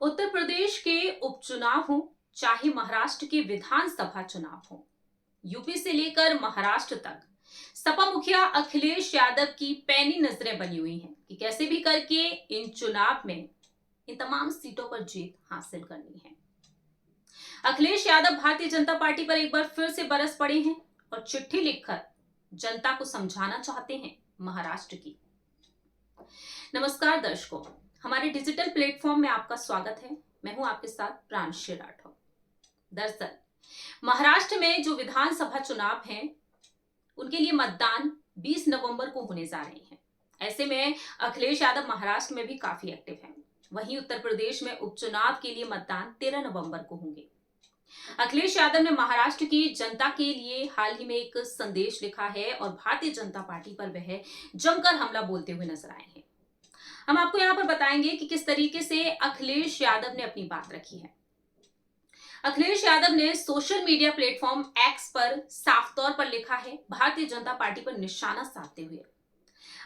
उत्तर प्रदेश के उपचुनाव हो, चाहे महाराष्ट्र के विधानसभा चुनाव हो, यूपी से लेकर महाराष्ट्र तक सपा मुखिया अखिलेश यादव की पैनी नजरें बनी हुई हैं कि कैसे भी करके इन चुनाव में इन तमाम सीटों पर जीत हासिल करनी है। अखिलेश यादव भारतीय जनता पार्टी पर एक बार फिर से बरस पड़े हैं और चिट्ठी लिखकर जनता को समझाना चाहते हैं महाराष्ट्र की। नमस्कार दर्शकों, हमारे डिजिटल प्लेटफॉर्म में आपका स्वागत है। मैं हूं आपके साथ प्रांशु राठौर। दरअसल महाराष्ट्र में जो विधानसभा चुनाव हैं, उनके लिए मतदान 20 नवंबर को होने जा रहे हैं। ऐसे में अखिलेश यादव महाराष्ट्र में भी काफी एक्टिव हैं। वहीं उत्तर प्रदेश में उपचुनाव के लिए मतदान 13 नवंबर को होंगे। अखिलेश यादव ने महाराष्ट्र की जनता के लिए हाल ही में एक संदेश लिखा है और भारतीय जनता पार्टी पर वह जमकर हमला बोलते हुए नजर आए हैं। हम आपको यहाँ पर बताएंगे कि किस तरीके से अखिलेश यादव ने अपनी बात रखी है। अखिलेश यादव ने सोशल मीडिया प्लेटफॉर्म एक्स पर साफ तौर पर लिखा है, भारतीय जनता पार्टी पर निशाना साधते हुए।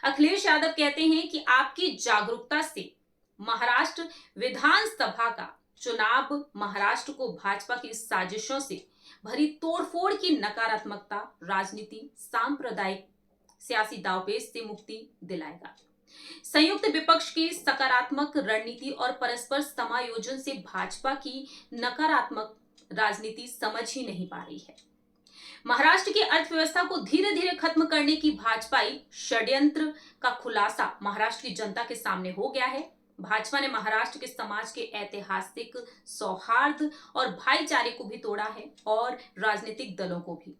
अखिलेश यादव कहते हैं कि आपकी जागरूकता से महाराष्ट्र विधानसभा का चुनाव महाराष्ट्र को भाजपा की साजिशों से भरी तोड़फोड़ की नकारात्मकता राजनीति सांप्रदायिक सियासी दांवपेच से मुक्ति दिलाएगा। संयुक्त विपक्ष की सकारात्मक रणनीति और परस्पर समायोजन से भाजपा की नकारात्मक राजनीति समझ ही नहीं पा रही है। महाराष्ट्र की अर्थव्यवस्था को धीरे धीरे खत्म करने की भाजपाई षड्यंत्र का खुलासा महाराष्ट्र की जनता के सामने हो गया है। भाजपा ने महाराष्ट्र के समाज के ऐतिहासिक सौहार्द और भाईचारे को भी तोड़ा है और राजनीतिक दलों को भी।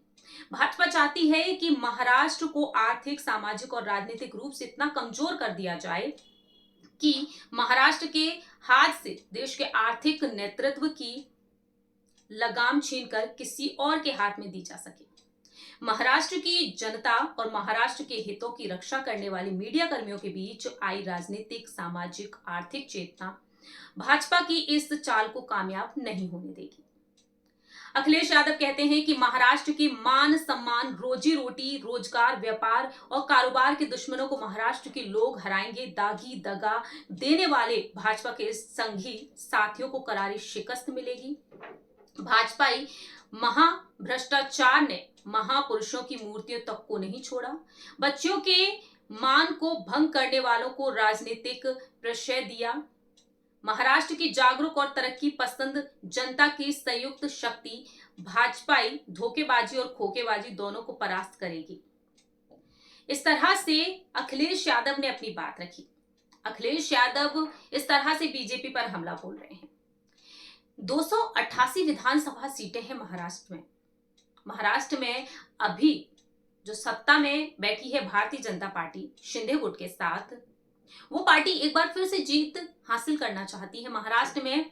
भाजपा चाहती है कि महाराष्ट्र को आर्थिक, सामाजिक और राजनीतिक रूप से इतना कमजोर कर दिया जाए कि महाराष्ट्र के हाथ से देश के आर्थिक नेतृत्व की लगाम छीनकर किसी और के हाथ में दी जा सके। महाराष्ट्र की जनता और महाराष्ट्र के हितों की रक्षा करने वाले मीडिया कर्मियों के बीच आई राजनीतिक, सामाजिक, आर्थिक चेतना भाजपा की इस चाल को कामयाब नहीं होने देगी। अखिलेश यादव कहते हैं कि महाराष्ट्र की मान सम्मान, रोजी रोटी, रोजगार, व्यापार और कारोबार के दुश्मनों को महाराष्ट्र के लोग हराएंगे। दागी दगा देने वाले भाजपा के संघी साथियों को करारी शिकस्त मिलेगी। भाजपाई महाभ्रष्टाचार ने महापुरुषों की मूर्तियों तक को नहीं छोड़ा। बच्चों के मान को भंग करने वालों को राजनीतिक प्रश्रय दिया। महाराष्ट्र की जागरूक और तरक्की पसंद जनता की संयुक्त शक्ति भाजपाई धोखेबाजी और खोखेबाजी दोनों को परास्त करेगी। इस तरह से अखिलेश यादव ने अपनी बात रखी। अखिलेश यादव इस तरह से बीजेपी पर हमला बोल रहे हैं। 288 विधानसभा सीटें हैं महाराष्ट्र में। महाराष्ट्र में अभी जो सत्ता में बैठी है भारतीय जनता पार्टी शिंदे गुट के साथ, वो पार्टी एक बार फिर से जीत हासिल करना चाहती है, महाराष्ट्र में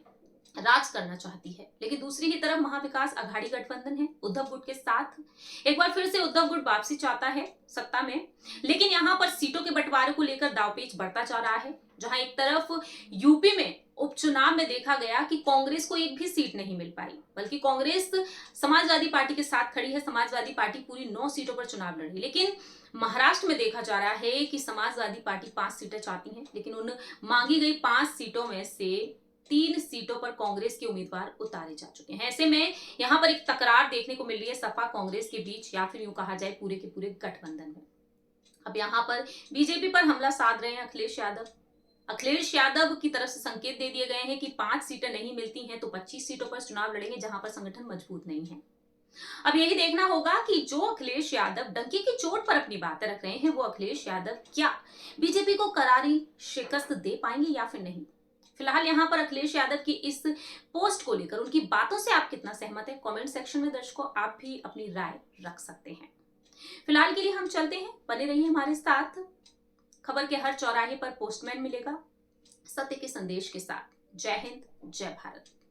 राज करना चाहती है। लेकिन दूसरी ही तरफ महाविकास आघाड़ी गठबंधन है उद्धव गुट के साथ। एक बार फिर से उद्धव गुट वापसी चाहता है सत्ता में, लेकिन यहाँ पर सीटों के बंटवारे को लेकर दांवपेच बढ़ता जा रहा है। जहां एक तरफ यूपी में उपचुनाव में देखा गया कि कांग्रेस को एक भी सीट नहीं मिल पाई, बल्कि कांग्रेस समाजवादी पार्टी के साथ खड़ी है। समाजवादी पार्टी पूरी 9 सीटों पर चुनाव लड़ी। लेकिन महाराष्ट्र में देखा जा रहा है कि समाजवादी पार्टी 5 सीटें चाहती है, लेकिन उन मांगी गई 5 सीटों में से 3 सीटों पर कांग्रेस के उम्मीदवार उतारे जा चुके हैं। ऐसे में यहाँ पर एक तकरार देखने को मिल रही है सपा कांग्रेस के बीच, या फिर यूं कहा जाए पूरे के पूरे गठबंधन में। अब यहाँ पर बीजेपी पर हमला साध रहे हैं अखिलेश यादव। अखिलेश यादव की तरफ से संकेत दे दिए गए हैं कि 5 सीटें नहीं मिलती हैं तो 25 सीटों पर चुनाव लड़ेंगे जहां पर संगठन मजबूत नहीं है। अब यही देखना होगा कि जो अखिलेश यादव डंके की चोट पर अपनी बातें रख रहे हैं, वो अखिलेश यादव क्या बीजेपी को करारी शिकस्त दे पाएंगे या फिर नहीं। फिलहाल यहाँ पर अखिलेश यादव की इस पोस्ट को लेकर उनकी बातों से आप कितना सहमत हैं, कमेंट सेक्शन में दर्शकों आप भी अपनी राय रख सकते हैं। फिलहाल के लिए हम चलते हैं, बने रहिए हमारे साथ। खबर के हर चौराहे पर पोस्टमैन मिलेगा सत्य के संदेश के साथ। जय हिंद, जय भारत।